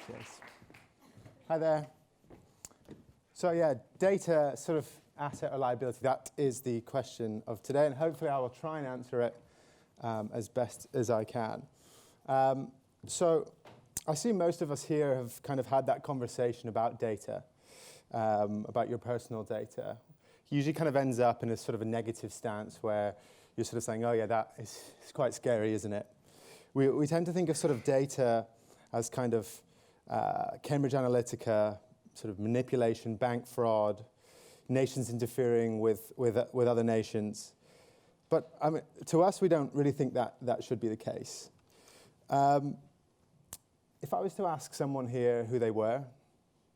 Cheers. Hi there. So yeah, data, sort of asset or liability, that is the question of today, and hopefully I will try and answer it as best as I can. So I see most of us here have kind of had that conversation about data, about your personal data. Usually kind of ends up in a sort of a negative stance where you're sort of saying, oh yeah, that is quite scary, isn't it? We tend to think of sort of data as kind of Cambridge Analytica, sort of manipulation, bank fraud, nations interfering with other nations. But I mean, to us, we don't really think that should be the case. If I was to ask someone here who they were,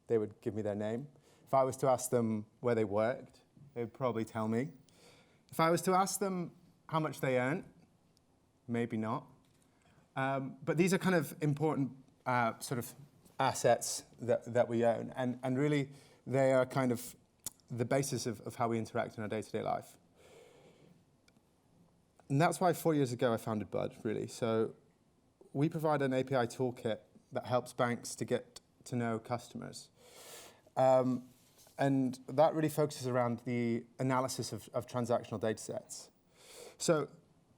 they would give me their name. If I was to ask them where they worked, they would probably tell me. If I was to ask them how much they earn, maybe not. But these are kind of important sort of assets that we own. And really, they are kind of the basis of how we interact in our day-to-day life. And that's why 4 years ago I founded Bud, really. So we provide an API toolkit that helps banks to get to know customers. And that really focuses around the analysis of transactional data sets. So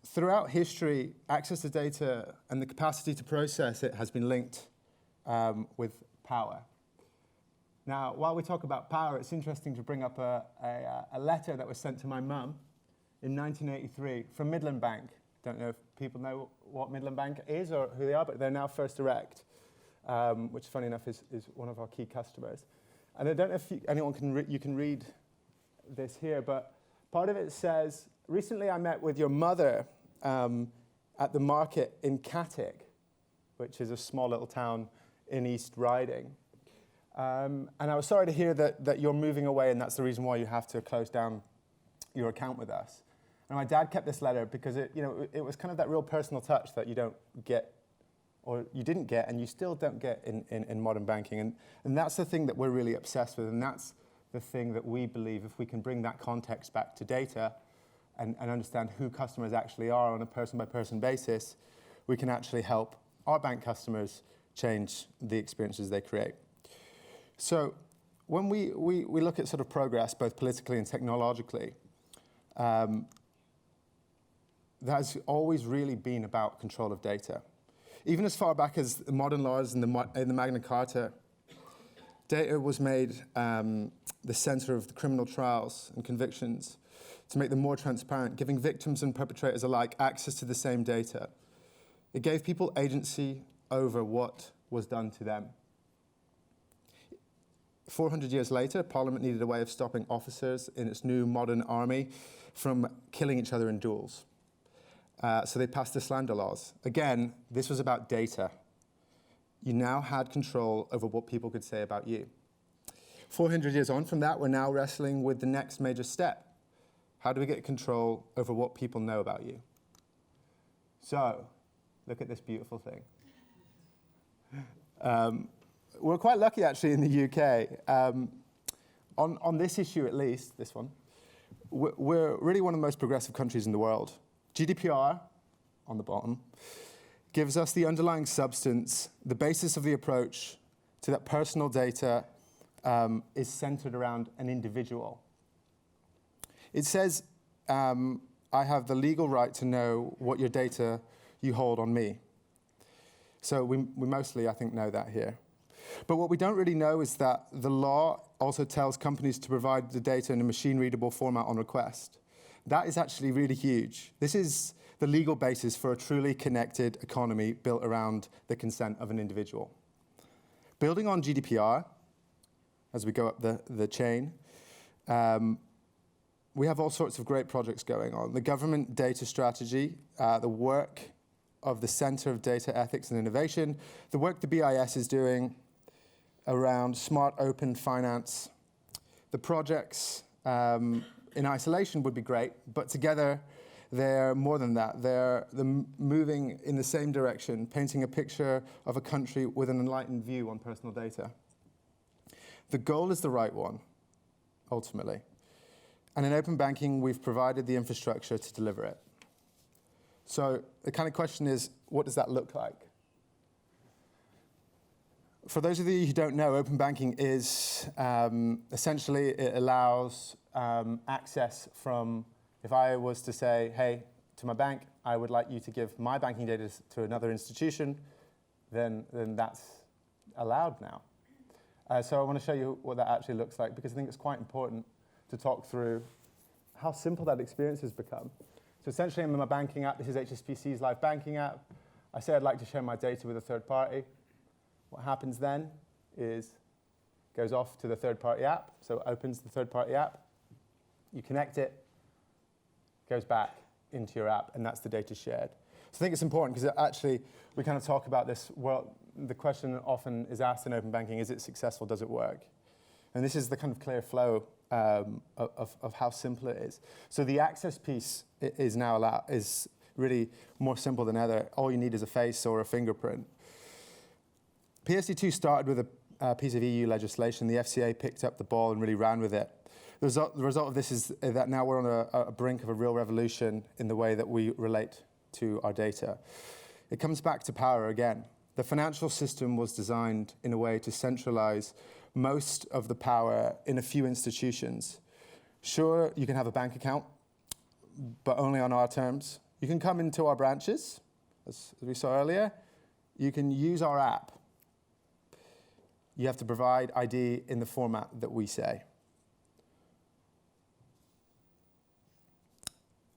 throughout history, access to data and the capacity to process it has been linked with power. Now, while we talk about power, it's interesting to bring up a letter that was sent to my mum in 1983 from Midland Bank. Don't know if people know what Midland Bank is or who they are, but they're now First Direct, which, funny enough, is one of our key customers. And I don't know if anyone can read this here, but part of it says, recently I met with your mother at the market in Cattig, which is a small little town in East Riding. And I was sorry to hear that you're moving away and that's the reason why you have to close down your account with us. And my dad kept this letter because it was kind of that real personal touch that you don't get, or you didn't get, and you still don't get in modern banking. And that's the thing that we're really obsessed with, and that's the thing that we believe if we can bring that context back to data and understand who customers actually are on a person-by-person basis, we can actually help our bank customers change the experiences they create. So when we look at sort of progress, both politically and technologically, that has always really been about control of data. Even as far back as the modern laws in the Magna Carta, data was made the center of the criminal trials and convictions to make them more transparent, giving victims and perpetrators alike access to the same data. It gave people agency over what was done to them. 400 years later, Parliament needed a way of stopping officers in its new modern army from killing each other in duels. So they passed the slander laws. Again, this was about data. You now had control over what people could say about you. 400 years on from that, we're now wrestling with the next major step. How do we get control over what people know about you? So, look at this beautiful thing. We're quite lucky, actually, in the UK. On this issue, at least, this one, we're really one of the most progressive countries in the world. GDPR, on the bottom, gives us the underlying substance, the basis of the approach to that personal data is centered around an individual. It says, I have the legal right to know what your data you hold on me. So we mostly, I think, know that here. But what we don't really know is that the law also tells companies to provide the data in a machine-readable format on request. That is actually really huge. This is the legal basis for a truly connected economy built around the consent of an individual. Building on GDPR, as we go up the chain, we have all sorts of great projects going on. The government data strategy, the work of the Center of Data Ethics and Innovation, the work the BIS is doing around smart open finance. The projects in isolation would be great, but together they're more than that. They're moving in the same direction, painting a picture of a country with an enlightened view on personal data. The goal is the right one, ultimately. And in open banking, we've provided the infrastructure to deliver it. So the kind of question is, what does that look like? For those of you who don't know, open banking is essentially it allows access from, if I was to say, hey, to my bank, I would like you to give my banking data to another institution, then that's allowed now. So I want to show you what that actually looks like, because I think it's quite important to talk through how simple that experience has become. So essentially, I'm in my banking app. This is HSBC's live banking app. I say I'd like to share my data with a third party. What happens then is it goes off to the third-party app. So it opens the third-party app. You connect it, goes back into your app, and that's the data shared. So I think it's important because actually we kind of talk about this. Well, the question often is asked in open banking, is it successful, does it work? And this is the kind of clear flow of how simple it is. So the access piece is now is really more simple than ever. All you need is a face or a fingerprint. PSD2 started with a piece of EU legislation. The FCA picked up the ball and really ran with it. The result of this is that now we're on a brink of a real revolution in the way that we relate to our data. It comes back to power again. The financial system was designed in a way to centralize most of the power in a few institutions. Sure, you can have a bank account, but only on our terms. You can come into our branches, as we saw earlier. You can use our app. You have to provide ID in the format that we say.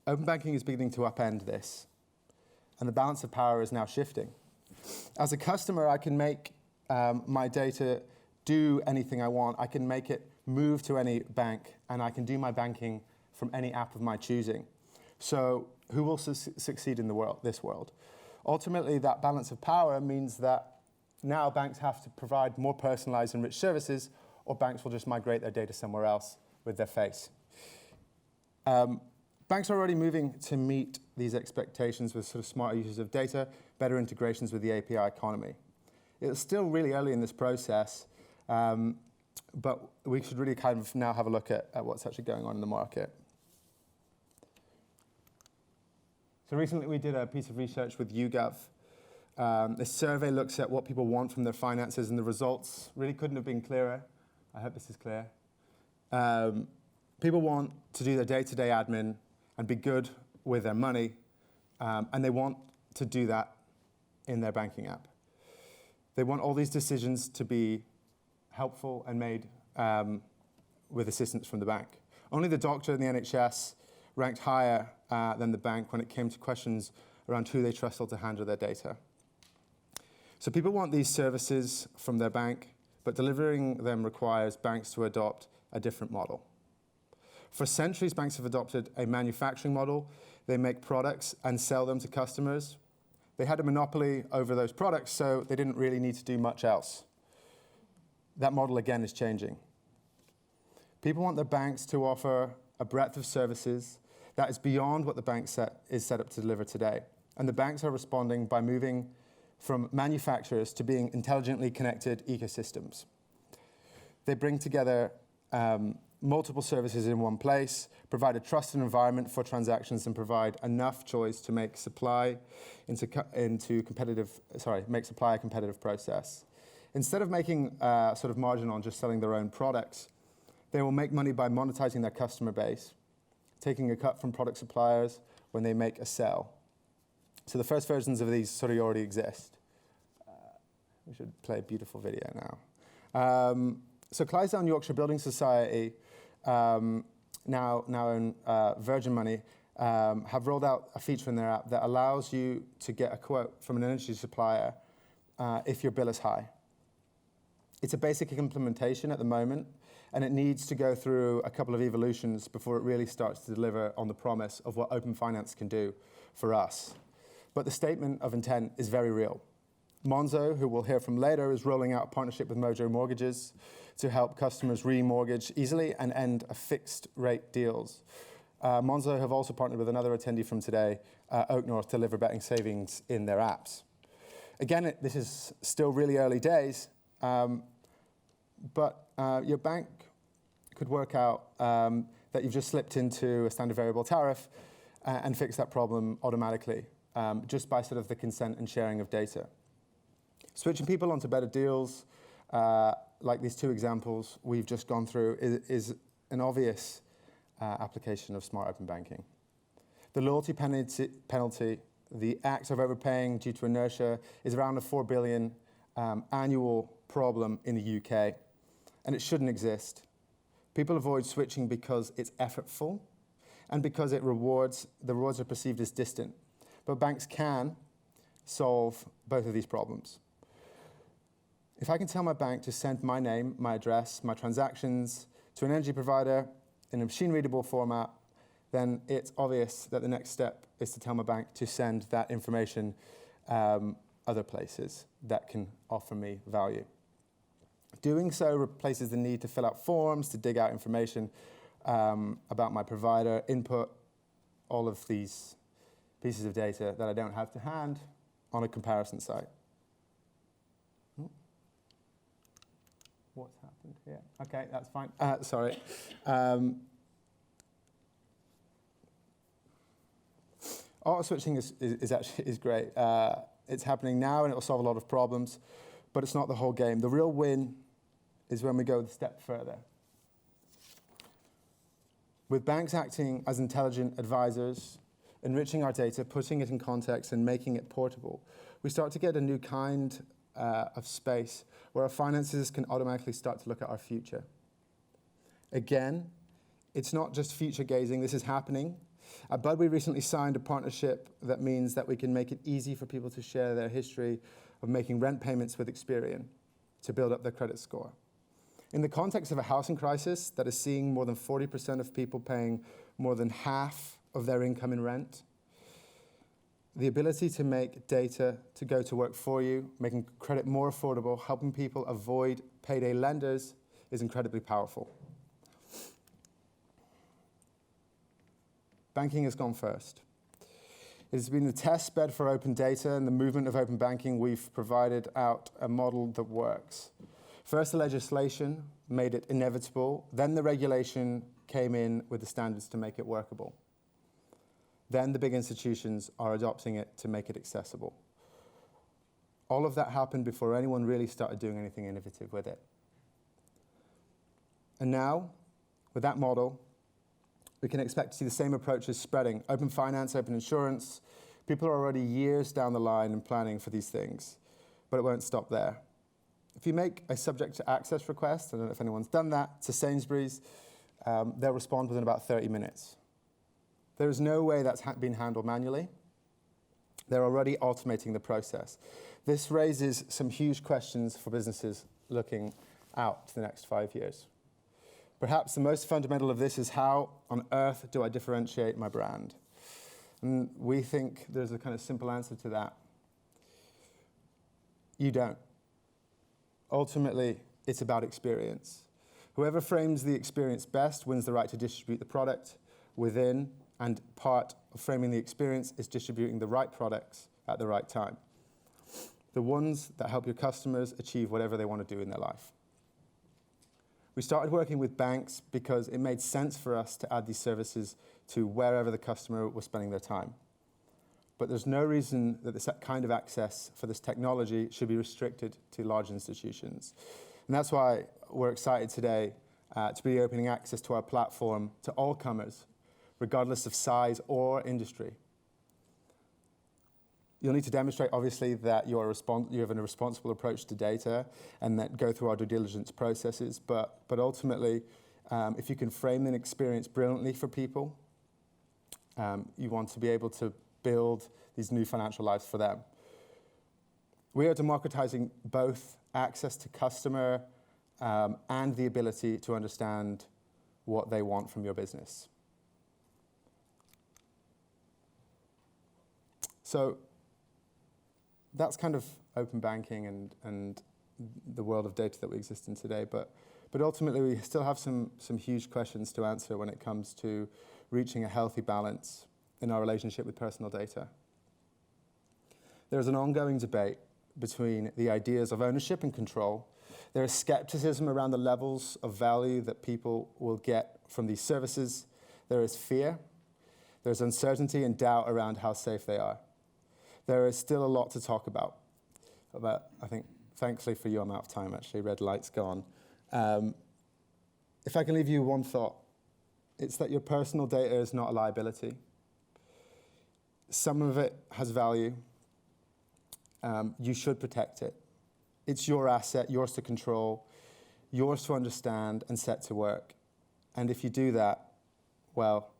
Open banking is beginning to upend this, and the balance of power is now shifting. As a customer, I can make my data do anything I want. I can make it move to any bank, and I can do my banking from any app of my choosing. So who will succeed in this world? Ultimately, that balance of power means that now banks have to provide more personalized and rich services, or banks will just migrate their data somewhere else with their face. Banks are already moving to meet these expectations with sort of smarter uses of data, better integrations with the API economy. It's still really early in this process, but we should really kind of now have a look at what's actually going on in the market. So recently we did a piece of research with YouGov. This survey looks at what people want from their finances, and the results really couldn't have been clearer. I hope this is clear. People want to do their day-to-day admin and be good with their money, and they want to do that in their banking app. They want all these decisions to be helpful and made with assistance from the bank. Only the doctor and the NHS ranked higher than the bank when it came to questions around who they trusted to handle their data. So people want these services from their bank, but delivering them requires banks to adopt a different model. For centuries, banks have adopted a manufacturing model. They make products and sell them to customers. They had a monopoly over those products, so they didn't really need to do much else. That model, again, is changing. People want their banks to offer a breadth of services that is beyond what the bank is set up to deliver today. And the banks are responding by moving from manufacturers to being intelligently connected ecosystems. They bring together multiple services in one place, provide a trusted environment for transactions, and provide enough choice to make supply make supply a competitive process. Instead of making sort of margin on just selling their own products, they will make money by monetizing their customer base, taking a cut from product suppliers when they make a sell. So the first versions of these sort of already exist. We should play a beautiful video now. So Clydesdale and Yorkshire Building Society, now own Virgin Money, have rolled out a feature in their app that allows you to get a quote from an energy supplier if your bill is high. It's a basic implementation at the moment, and it needs to go through a couple of evolutions before it really starts to deliver on the promise of what open finance can do for us. But the statement of intent is very real. Monzo, who we'll hear from later, is rolling out a partnership with Mojo Mortgages to help customers remortgage easily and end fixed rate deals. Monzo have also partnered with another attendee from today, Oak North, to deliver betting savings in their apps. Again, this is still really early days, but your bank could work out that you've just slipped into a standard variable tariff and fix that problem automatically, just by sort of the consent and sharing of data. Switching people onto better deals, like these two examples we've just gone through, is an obvious application of smart open banking. The loyalty penalty, the act of overpaying due to inertia, is around a 4 billion annual problem in the UK, and it shouldn't exist. People avoid switching because it's effortful and because the rewards are perceived as distant. But banks can solve both of these problems. If I can tell my bank to send my name, my address, my transactions to an energy provider in a machine-readable format, then it's obvious that the next step is to tell my bank to send that information other places that can offer me value. Doing so replaces the need to fill out forms, to dig out information about my provider, input all of these pieces of data that I don't have to hand on a comparison site. What's happened here? Okay, that's fine. Sorry. Auto switching is great. It's happening now and it will solve a lot of problems, but it's not the whole game. The real win is when we go a step further. With banks acting as intelligent advisors, enriching our data, putting it in context and making it portable, we start to get a new kind of space where our finances can automatically start to look at our future. Again, it's not just future gazing, this is happening. At Bud, we recently signed a partnership that means that we can make it easy for people to share their history of making rent payments with Experian to build up their credit score. In the context of a housing crisis that is seeing more than 40% of people paying more than half of their income in rent, the ability to make data to go to work for you, making credit more affordable, helping people avoid payday lenders is incredibly powerful. Banking has gone first. It has been the test bed for open data and the movement of open banking. We've provided out a model that works. First, the legislation made it inevitable. Then the regulation came in with the standards to make it workable. Then the big institutions are adopting it to make it accessible. All of that happened before anyone really started doing anything innovative with it. And now, with that model, we can expect to see the same approaches spreading. Open finance, open insurance. People are already years down the line and planning for these things, but it won't stop there. If you make a subject to access request, I don't know if anyone's done that, to Sainsbury's, they'll respond within about 30 minutes. There is no way that's been handled manually. They're already automating the process. This raises some huge questions for businesses looking out to the next 5 years. Perhaps the most fundamental of this is how on earth do I differentiate my brand? And we think there's a kind of simple answer to that. You don't. Ultimately, it's about experience. Whoever frames the experience best wins the right to distribute the product within, and part of framing the experience is distributing the right products at the right time. The ones that help your customers achieve whatever they want to do in their life. We started working with banks because it made sense for us to add these services to wherever the customer was spending their time. But there's no reason that this kind of access for this technology should be restricted to large institutions. And that's why we're excited today to be opening access to our platform to all comers, regardless of size or industry. You'll need to demonstrate, obviously, that you have a responsible approach to data and that go through our due diligence processes. But ultimately, if you can frame an experience brilliantly for people, you want to be able to build these new financial lives for them. We are democratizing both access to customer and the ability to understand what they want from your business. So that's kind of open banking and the world of data that we exist in today. But ultimately, we still have some huge questions to answer when it comes to reaching a healthy balance in our relationship with personal data. There's an ongoing debate between the ideas of ownership and control. There is skepticism around the levels of value that people will get from these services. There is fear. There's uncertainty and doubt around how safe they are. There is still a lot to talk about. But I think, thankfully for you, I'm out of time, actually. Red light's gone. If I can leave you one thought, it's that your personal data is not a liability. Some of it has value. You should protect it. It's your asset, yours to control, yours to understand and set to work. And if you do that, well,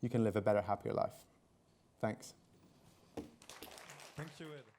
you can live a better, happier life. Thanks. Thank you, Ed.